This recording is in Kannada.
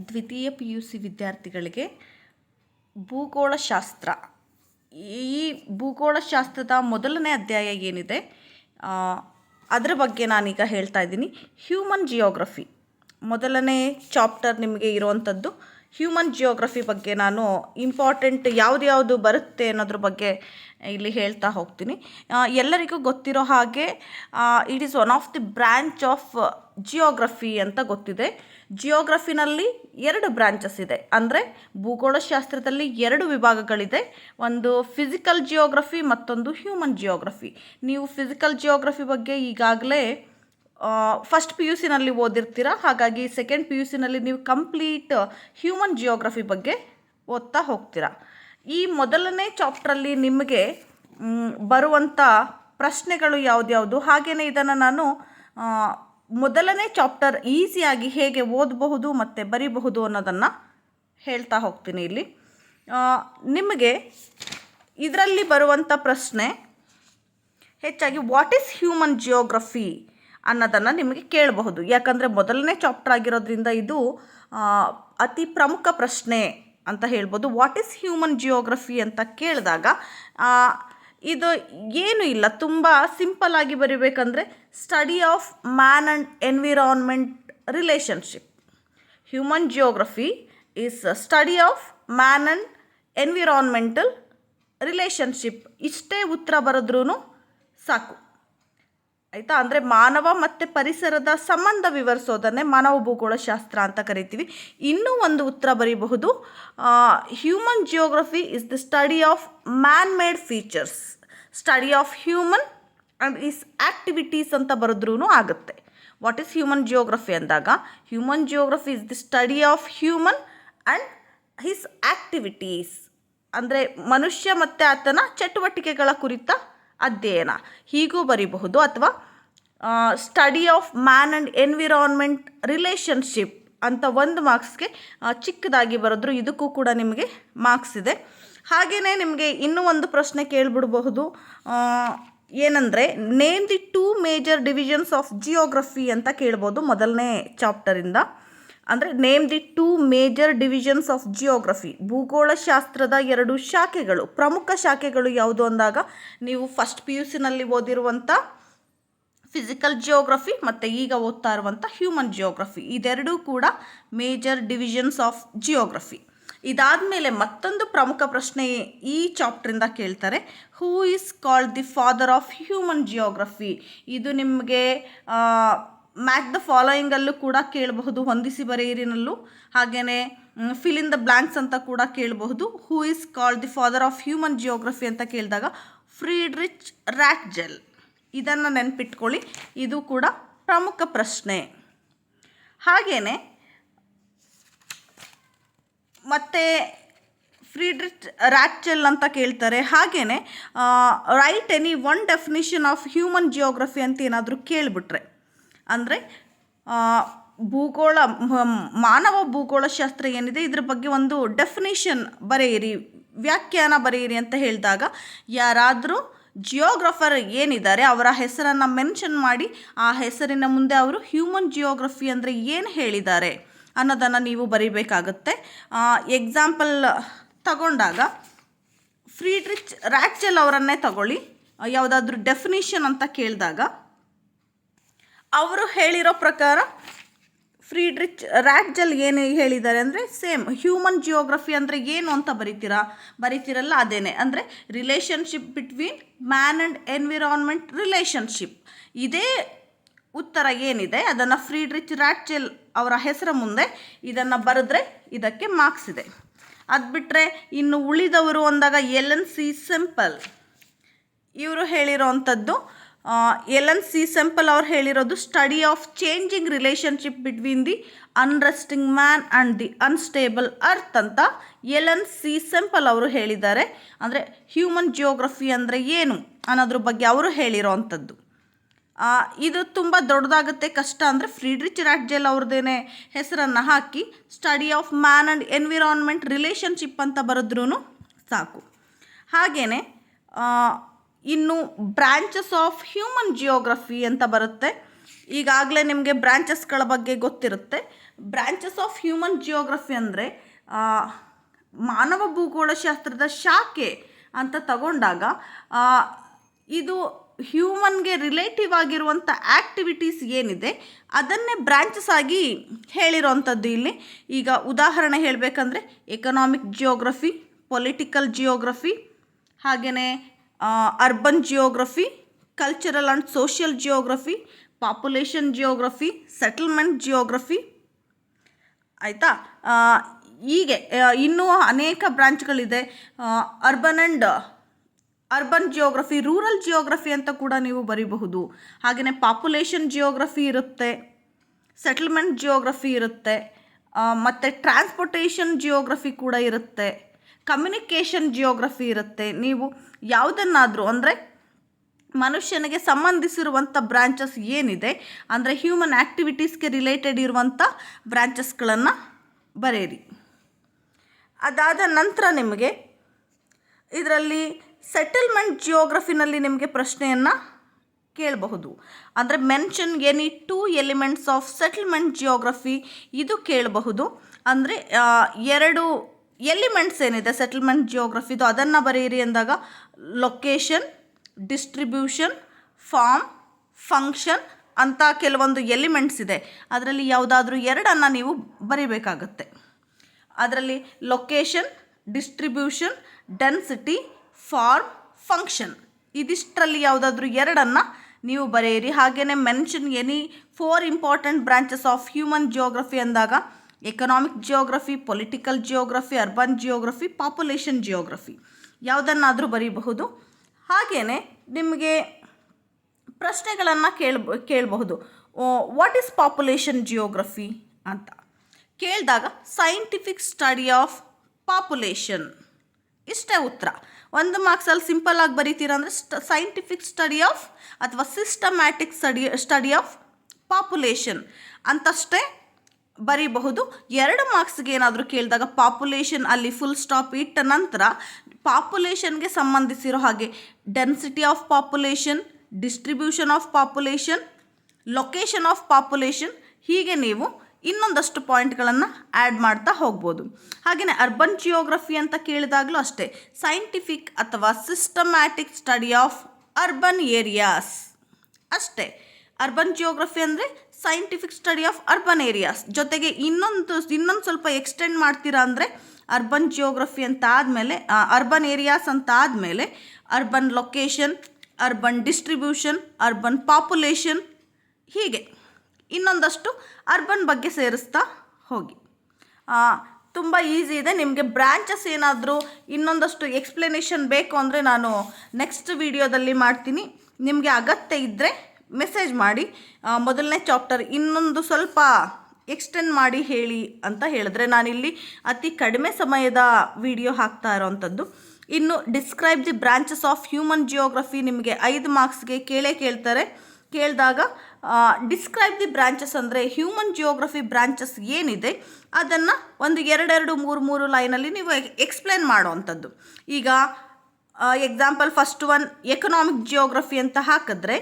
ದ್ವಿತೀಯ PUC ವಿದ್ಯಾರ್ಥಿಗಳಿಗೆ ಭೂಗೋಳಶಾಸ್ತ್ರ, ಈ ಭೂಗೋಳಶಾಸ್ತ್ರದ ಮೊದಲನೇ ಅಧ್ಯಾಯ ಏನಿದೆ ಅದರ ಬಗ್ಗೆ ನಾನೀಗ ಹೇಳ್ತಾ ಇದ್ದೀನಿ. ಹ್ಯೂಮನ್ ಜಿಯೋಗ್ರಫಿ ಮೊದಲನೇ ಚಾಪ್ಟರ್ ನಿಮಗೆ ಇರುವಂಥದ್ದು. ಹ್ಯೂಮನ್ ಜಿಯೋಗ್ರಫಿ ಬಗ್ಗೆ ನಾನು ಇಂಪಾರ್ಟೆಂಟ್ ಯಾವುದು ಬರುತ್ತೆ ಅನ್ನೋದ್ರ ಬಗ್ಗೆ ಇಲ್ಲಿ ಹೇಳ್ತಾ ಹೋಗ್ತೀನಿ. ಎಲ್ಲರಿಗೂ ಗೊತ್ತಿರೋ ಹಾಗೆ it is one of the branch of geography ಅಂತ ಗೊತ್ತಿದೆ. ಜಿಯೋಗ್ರಫಿನಲ್ಲಿ 2 ಬ್ರಾಂಚಸ್ ಇದೆ. ಅಂದರೆ ಭೂಗೋಳಶಾಸ್ತ್ರದಲ್ಲಿ 2 ವಿಭಾಗಗಳಿದೆ. ಒಂದು ಫಿಸಿಕಲ್ ಜಿಯೋಗ್ರಫಿ, ಮತ್ತೊಂದು ಹ್ಯೂಮನ್ ಜಿಯೋಗ್ರಫಿ. ನೀವು ಫಿಸಿಕಲ್ ಜಿಯೋಗ್ರಫಿ ಬಗ್ಗೆ ಈಗಾಗಲೇ ಫಸ್ಟ್ PUCನಲ್ಲಿ ಓದಿರ್ತೀರ. ಹಾಗಾಗಿ ಸೆಕೆಂಡ್ PUCನಲ್ಲಿ ನೀವು ಕಂಪ್ಲೀಟ್ ಹ್ಯೂಮನ್ ಜಿಯೋಗ್ರಫಿ ಬಗ್ಗೆ ಓದ್ತಾ ಹೋಗ್ತೀರಾ. ಈ ಮೊದಲನೇ ಚಾಪ್ಟ್ರಲ್ಲಿ ನಿಮಗೆ ಬರುವಂಥ ಪ್ರಶ್ನೆಗಳು ಯಾವ್ದ್ಯಾವುದು, ಹಾಗೆಯೇ ಇದನ್ನು ನಾನು ಮೊದಲನೇ ಚಾಪ್ಟರ್ ಈಸಿಯಾಗಿ ಹೇಗೆ ಓದಬಹುದು ಮತ್ತು ಬರೀಬಹುದು ಅನ್ನೋದನ್ನು ಹೇಳ್ತಾ ಹೋಗ್ತೀನಿ. ಇಲ್ಲಿ ನಿಮಗೆ ಇದರಲ್ಲಿ ಬರುವಂಥ ಪ್ರಶ್ನೆ ಹೆಚ್ಚಾಗಿ ವಾಟ್ ಈಸ್ ಹ್ಯೂಮನ್ ಜಿಯೋಗ್ರಫಿ ಅನ್ನೋದನ್ನು ನಿಮಗೆ ಕೇಳಬಹುದು. ಯಾಕಂದರೆ ಮೊದಲನೇ ಚಾಪ್ಟರ್ ಆಗಿರೋದ್ರಿಂದ ಇದು ಅತಿ ಪ್ರಮುಖ ಪ್ರಶ್ನೆ ಅಂತ ಹೇಳ್ಬೋದು. ವಾಟ್ ಈಸ್ ಹ್ಯೂಮನ್ ಜಿಯೋಗ್ರಫಿ ಅಂತ ಕೇಳಿದಾಗ ಇದು ಏನು ಇಲ್ಲ, ತುಂಬ ಸಿಂಪಲ್ ಆಗಿ ಬರೀಬೇಕಂದ್ರೆ study of man and environment relationship. Human geography is study of man and environmental relationship. ಇಷ್ಟೇ ಉತ್ತರ ಬರೆದ್ರೂ ಸಾಕು, ಆಯಿತಾ. ಅಂದರೆ ಮಾನವ ಮತ್ತು ಪರಿಸರದ ಸಂಬಂಧ ವಿವರಿಸೋದನ್ನೇ ಮಾನವ ಭೂಗೋಳಶಾಸ್ತ್ರ ಅಂತ ಕರಿತೀವಿ. ಇನ್ನೂ ಒಂದು ಉತ್ತರ ಬರೀಬಹುದು, human geography is the study of man made features, study of human and his activities ಅಂತ ಬರೆದ್ರೂ ಆಗುತ್ತೆ. ವಾಟ್ ಈಸ್ ಹ್ಯೂಮನ್ ಜಿಯೋಗ್ರಫಿ ಅಂದಾಗ human geography is the study of human and his activities, ಅಂದರೆ ಮನುಷ್ಯ ಮತ್ತು ಆತನ ಚಟುವಟಿಕೆಗಳ ಕುರಿತ ಅಧ್ಯಯನ ಹೀಗೂ ಬರೀಬಹುದು. ಅಥವಾ study of man and environment relationship ಅಂತ 1 ಮಾರ್ಕ್ಸ್ಗೆ ಚಿಕ್ಕದಾಗಿ ಬರೆದ್ರು, ಇದಕ್ಕೂ ಕೂಡ ನಿಮಗೆ ಮಾರ್ಕ್ಸ್ ಇದೆ. ಹಾಗೆಯೇ ನಿಮಗೆ ಇನ್ನೂ ಒಂದು ಪ್ರಶ್ನೆ ಕೇಳಿಬಿಡಬಹುದು, ಏನಂದರೆ name the 2 major divisions of geography ಅಂತ ಕೇಳ್ಬೋದು ಮೊದಲನೇ ಚಾಪ್ಟರಿಂದ. ಅಂದರೆ name the 2 major divisions of geography. ಭೂಗೋಳಶಾಸ್ತ್ರದ 2 ಶಾಖೆಗಳು, ಪ್ರಮುಖ ಶಾಖೆಗಳು ಯಾವುದು ಅಂದಾಗ ನೀವು ಫಸ್ಟ್ PUCನಲ್ಲಿ ಓದಿರುವಂಥ ಫಿಸಿಕಲ್ ಜಿಯೋಗ್ರಫಿ ಮತ್ತು ಈಗ ಓದ್ತಾ ಇರುವಂಥ ಹ್ಯೂಮನ್ ಜಿಯೋಗ್ರಫಿ, ಇದೆರಡೂ ಕೂಡ ಮೇಜರ್ ಡಿವಿಷನ್ಸ್ ಆಫ್ ಜಿಯೋಗ್ರಫಿ. ಇದಾದಮೇಲೆ ಮತ್ತೊಂದು ಪ್ರಮುಖ ಪ್ರಶ್ನೆ ಈ ಚಾಪ್ಟ್ರಿಂದ ಕೇಳ್ತಾರೆ, who is called the father of human geography. ಇದು ನಿಮಗೆ ಮ್ಯಾಚ್ ದ ಫಾಲೋಯಿಂಗಲ್ಲೂ ಕೂಡ ಕೇಳಬಹುದು, ಹೊಂದಿಸಿ ಬರೆಯಿರಿನಲ್ಲೂ. ಹಾಗೆಯೇ ಫಿಲ್ ಇನ್ ದ ಬ್ಲ್ಯಾಂಕ್ಸ್ ಅಂತ ಕೂಡ ಕೇಳಬಹುದು. Who is called the father of human geography ಅಂತ ಕೇಳಿದಾಗ ಫ್ರೀಡ್ರಿಚ್ ರಾಟ್ಜೆಲ್, ಇದನ್ನು ನೆನಪಿಟ್ಕೊಳ್ಳಿ, ಇದು ಕೂಡ ಪ್ರಮುಖ ಪ್ರಶ್ನೆ. ಹಾಗೆಯೇ ಮತ್ತು ಫ್ರೀಡ್ರಿಚ್ ರಾಟ್ಜೆಲ್ ಅಂತ ಕೇಳ್ತಾರೆ. ಹಾಗೆಯೇ right any 1 definition of human geography ಅಂತ ಏನಾದರೂ ಕೇಳಿಬಿಟ್ರೆ, ಅಂದರೆ ಮಾನವ ಭೂಗೋಳಶಾಸ್ತ್ರ ಏನಿದೆ ಇದ್ರ ಬಗ್ಗೆ ಒಂದು ಡೆಫಿನಿಷನ್ ಬರೆಯಿರಿ, ವ್ಯಾಖ್ಯಾನ ಬರೆಯಿರಿ ಅಂತ ಹೇಳಿದಾಗ ಯಾರಾದರೂ ಜಿಯೋಗ್ರಫರ್ ಏನಿದ್ದಾರೆ ಅವರ ಹೆಸರನ್ನು ಮೆನ್ಷನ್ ಮಾಡಿ ಆ ಹೆಸರಿನ ಮುಂದೆ ಅವರು ಹ್ಯೂಮನ್ ಜಿಯೋಗ್ರಫಿ ಅಂದರೆ ಏನು ಹೇಳಿದ್ದಾರೆ ಅನ್ನೋದನ್ನು ನೀವು ಬರೀಬೇಕಾಗುತ್ತೆ. ಎಕ್ಸಾಂಪಲ್ ತಗೊಂಡಾಗ ಫ್ರೀಡ್ರಿಚ್ ರಾಟ್ಜೆಲ್ ಅವರನ್ನೇ ತಗೊಳ್ಳಿ. ಯಾವುದಾದ್ರೂ ಡೆಫಿನಿಷನ್ ಅಂತ ಕೇಳಿದಾಗ ಅವರು ಹೇಳಿರೋ ಪ್ರಕಾರ ಫ್ರೀಡ್ರಿಚ್ ರಾಟ್ಜೆಲ್ ಏನು ಹೇಳಿದ್ದಾರೆ ಅಂದರೆ ಸೇಮ್ ಹ್ಯೂಮನ್ ಜಿಯೋಗ್ರಫಿ ಅಂದರೆ ಏನು ಅಂತ ಬರೀತಿರಲ್ಲ ಅದೇನೆ, ಅಂದರೆ relationship between man and environment relationship. ಇದೇ ಉತ್ತರ ಏನಿದೆ ಅದನ್ನು ಫ್ರೀಡ್ರಿಚ್ ರಾಟ್ಜೆಲ್ ಅವರ ಹೆಸರ ಮುಂದೆ ಇದನ್ನು ಬರೆದ್ರೆ ಇದಕ್ಕೆ ಮಾರ್ಕ್ಸ್ ಇದೆ. ಅದು ಬಿಟ್ಟರೆ ಇನ್ನು ಉಳಿದವರು ಅಂದಾಗ ಎಲೆನ್ ಸಿ ಸೆಂಪಲ್ ಇವರು ಹೇಳಿರೋ ಅಂಥದ್ದು, ಎಲೆನ್ ಸಿ ಸೆಂಪಲ್ ಅವ್ರು ಹೇಳಿರೋದು study of changing relationship between the unresting man and the unstable earth ಅಂತ ಎಲೆನ್ ಸಿ ಸೆಂಪಲ್ ಅವರು ಹೇಳಿದ್ದಾರೆ. ಅಂದರೆ ಹ್ಯೂಮನ್ ಜಿಯೋಗ್ರಫಿ ಅಂದರೆ ಏನು ಅನ್ನೋದ್ರ ಬಗ್ಗೆ ಅವರು ಹೇಳಿರೋ ಅಂಥದ್ದು. ಇದು ತುಂಬ ದೊಡ್ಡದಾಗುತ್ತೆ, ಕಷ್ಟ ಅಂದರೆ ಫ್ರೀಡ್ರಿಚ್ ರಾಟ್ಜೆಲ್ ಅವ್ರದ್ದೇನೆ ಹೆಸರನ್ನು ಹಾಕಿ study of man and environment relationship ಅಂತ ಬರೆದ್ರೂ ಸಾಕು. ಹಾಗೆಯೇ ಇನ್ನು ಬ್ರಾಂಚಸ್ ಆಫ್ ಹ್ಯೂಮನ್ ಜಿಯೋಗ್ರಫಿ ಅಂತ ಬರುತ್ತೆ. ಈಗಾಗಲೇ ನಿಮಗೆ ಬ್ರಾಂಚಸ್ಗಳ ಬಗ್ಗೆ ಗೊತ್ತಿರುತ್ತೆ. ಬ್ರಾಂಚಸ್ ಆಫ್ ಹ್ಯೂಮನ್ ಜಿಯೋಗ್ರಫಿ ಅಂದರೆ ಮಾನವ ಭೂಗೋಳಶಾಸ್ತ್ರದ ಶಾಖೆ ಅಂತ ತಗೊಂಡಾಗ ಇದು ಹ್ಯೂಮನ್ಗೆ ರಿಲೇಟಿವ್ ಆಗಿರುವಂಥ ಆ್ಯಕ್ಟಿವಿಟೀಸ್ ಏನಿದೆ ಅದನ್ನೇ ಬ್ರಾಂಚಸ್ ಆಗಿ ಹೇಳಿರೋವಂಥದ್ದು ಇಲ್ಲಿ. ಈಗ ಉದಾಹರಣೆ ಹೇಳಬೇಕಂದ್ರೆ ಎಕನಾಮಿಕ್ ಜಿಯೋಗ್ರಫಿ, ಪೊಲಿಟಿಕಲ್ ಜಿಯೋಗ್ರಫಿ, ಹಾಗೆಯೇ urban geography, cultural and social geography, population geography, settlement geography, ಆಯಿತಾ. ಹೀಗೆ ಇನ್ನೂ ಅನೇಕ ಬ್ರಾಂಚ್ಗಳಿದೆ. ಅರ್ಬನ್ ಜಿಯೋಗ್ರಫಿ, ರೂರಲ್ ಜಿಯೋಗ್ರಫಿ ಅಂತ ಕೂಡ ನೀವು ಬರೀಬಹುದು. ಹಾಗೆಯೇ ಪಾಪ್ಯುಲೇಷನ್ ಜಿಯೋಗ್ರಫಿ ಇರುತ್ತೆ, ಸೆಟಲ್ಮೆಂಟ್ ಜಿಯೋಗ್ರಫಿ ಇರುತ್ತೆ, ಮತ್ತು ಟ್ರಾನ್ಸ್ಪೋರ್ಟೇಷನ್ ಜಿಯೋಗ್ರಫಿ ಕೂಡ ಇರುತ್ತೆ, ಕಮ್ಯುನಿಕೇಷನ್ ಜಿಯೋಗ್ರಫಿ ಇರುತ್ತೆ. ನೀವು ಯಾವುದನ್ನಾದರೂ ಅಂದರೆ ಮನುಷ್ಯನಿಗೆ ಸಂಬಂಧಿಸಿರುವಂಥ ಬ್ರಾಂಚಸ್ ಏನಿದೆ ಅಂದರೆ ಹ್ಯೂಮನ್ ಆ್ಯಕ್ಟಿವಿಟೀಸ್ಗೆ ರಿಲೇಟೆಡ್ ಇರುವಂಥ ಬ್ರಾಂಚಸ್ಗಳನ್ನು ಬರೆಯಿರಿ. ಅದಾದ ನಂತರ ನಿಮಗೆ ಇದರಲ್ಲಿ ಸೆಟಲ್ಮೆಂಟ್ ಜಿಯೋಗ್ರಫಿನಲ್ಲಿ ನಿಮಗೆ ಪ್ರಶ್ನೆಯನ್ನು ಕೇಳಬಹುದು. ಅಂದರೆ mention any 2 elements of settlement geography, ಇದು ಕೇಳಬಹುದು. ಅಂದರೆ 2 ಎಲಿಮೆಂಟ್ಸ್ ಏನಿದೆ ಸೆಟಲ್ಮೆಂಟ್ ಜಿಯೋಗ್ರಫಿದು ಅದನ್ನು ಬರೆಯಿರಿ ಅಂದಾಗ ಲೊಕೇಶನ್, ಡಿಸ್ಟ್ರಿಬ್ಯೂಷನ್, ಫಾರ್ಮ್, ಫಂಕ್ಷನ್ ಅಂತ ಕೆಲವೊಂದು ಎಲಿಮೆಂಟ್ಸ್ ಇದೆ. ಅದರಲ್ಲಿ ಯಾವುದಾದ್ರೂ 2 ನೀವು ಬರೀಬೇಕಾಗತ್ತೆ. ಅದರಲ್ಲಿ location, distribution, density, form, function ಇದಿಷ್ಟರಲ್ಲಿ ಯಾವುದಾದ್ರೂ 2 ನೀವು ಬರೆಯಿರಿ. ಹಾಗೆಯೇ mention any 4 important branches of human geography ಅಂದಾಗ economic geography, political geography, urban geography, population geography ಯಾವುದನ್ನಾದರೂ ಬರೀಬಹುದು. ಹಾಗೆಯೇ ನಿಮಗೆ ಪ್ರಶ್ನೆಗಳನ್ನು ಕೇಳಬಹುದು. ವಾಟ್ ಈಸ್ ಪಾಪ್ಯುಲೇಷನ್ ಜಿಯೋಗ್ರಫಿ ಅಂತ ಕೇಳಿದಾಗ ಸೈಂಟಿಫಿಕ್ ಸ್ಟಡಿ ಆಫ್ ಪಾಪ್ಯುಲೇಷನ್, ಇಷ್ಟೇ ಉತ್ತರ. 1 ಮಾರ್ಕ್ಸಲ್ಲಿ ಸಿಂಪಲ್ ಆಗಿ ಬರೀತೀರ ಅಂದರೆ ಸೈಂಟಿಫಿಕ್ ಸ್ಟಡಿ ಆಫ್ ಅಥವಾ ಸಿಸ್ಟಮ್ಯಾಟಿಕ್ ಸ್ಟಡಿ ಆಫ್ ಪಾಪ್ಯುಲೇಷನ್ ಅಂತಷ್ಟೇ ಬರೀಬಹುದು. 2 ಮಾರ್ಕ್ಸ್ಗೆ ಏನಾದರೂ ಕೇಳಿದಾಗ ಪಾಪ್ಯುಲೇಷನ್ ಅಲ್ಲಿ ಫುಲ್ ಸ್ಟಾಪ್ ಇಟ್ಟ ನಂತರ ಪಾಪ್ಯುಲೇಷನ್ಗೆ ಸಂಬಂಧಿಸಿರೋ ಹಾಗೆ density of population, distribution of population, location of population, ಹೀಗೆ ನೀವು ಇನ್ನೊಂದಷ್ಟು ಪಾಯಿಂಟ್ಗಳನ್ನು ಆ್ಯಡ್ ಮಾಡ್ತಾ ಹೋಗ್ಬೋದು. ಹಾಗೆಯೇ ಅರ್ಬನ್ ಜಿಯೋಗ್ರಫಿ ಅಂತ ಕೇಳಿದಾಗಲೂ ಅಷ್ಟೇ ಸೈಂಟಿಫಿಕ್ ಅಥವಾ systematic study of urban areas ಅಷ್ಟೇ. ಅರ್ಬನ್ ಜಿಯೋಗ್ರಫಿ ಅಂದರೆ scientific study of urban areas. ಜೊತೆಗೆ ಇನ್ನೊಂದು ಸ್ವಲ್ಪ ಎಕ್ಸ್ಟೆಂಡ್ ಮಾಡ್ತೀರಾ ಅಂದರೆ ಅರ್ಬನ್ ಜಿಯೋಗ್ರಫಿ ಅಂತ ಆದಮೇಲೆ ಅರ್ಬನ್ ಏರಿಯಾಸ್ ಅಂತ ಆದಮೇಲೆ urban location, urban distribution, urban population, ಹೀಗೆ ಇನ್ನೊಂದಷ್ಟು ಅರ್ಬನ್ ಬಗ್ಗೆ ಸೇರಿಸ್ತಾ ಹೋಗಿ. ತುಂಬ ಈಸಿ ಇದೆ. ನಿಮಗೆ ಬ್ರಾಂಚಸ್ ಏನಾದರೂ ಇನ್ನೊಂದಷ್ಟು ಎಕ್ಸ್ಪ್ಲನೇಷನ್ ಬೇಕು ಅಂದರೆ ನಾನು ನೆಕ್ಸ್ಟ್ ವಿಡಿಯೋದಲ್ಲಿ ಮಾಡ್ತೀನಿ. ನಿಮಗೆ ಅಗತ್ಯ ಇದ್ದರೆ ಮೆಸೇಜ್ ಮಾಡಿ. ಮೊದಲನೇ ಚಾಪ್ಟರ್ ಇನ್ನೊಂದು ಸ್ವಲ್ಪ ಎಕ್ಸ್ಟೆಂಡ್ ಮಾಡಿ ಹೇಳಿ ಅಂತ ಹೇಳಿದ್ರೆ ನಾನಿಲ್ಲಿ ಅತಿ ಕಡಿಮೆ ಸಮಯದ ವಿಡಿಯೋ ಹಾಕ್ತಾ ಇರೋವಂಥದ್ದು. ಇನ್ನು describe the branches of human geography ನಿಮಗೆ 5 ಮಾರ್ಕ್ಸ್ಗೆ ಕೇಳ್ತಾರೆ. ಕೇಳಿದಾಗ ಡಿಸ್ಕ್ರೈಬ್ ದಿ ಬ್ರಾಂಚಸ್ ಅಂದರೆ ಹ್ಯೂಮನ್ ಜಿಯೋಗ್ರಫಿ ಬ್ರಾಂಚಸ್ ಏನಿದೆ ಅದನ್ನು ಒಂದು 2-3 ಲೈನಲ್ಲಿ ನೀವು ಎಕ್ಸ್ಪ್ಲೇನ್ ಮಾಡೋವಂಥದ್ದು. ಈಗ example first one economic geography ಅಂತ ಹಾಕಿದ್ರೆ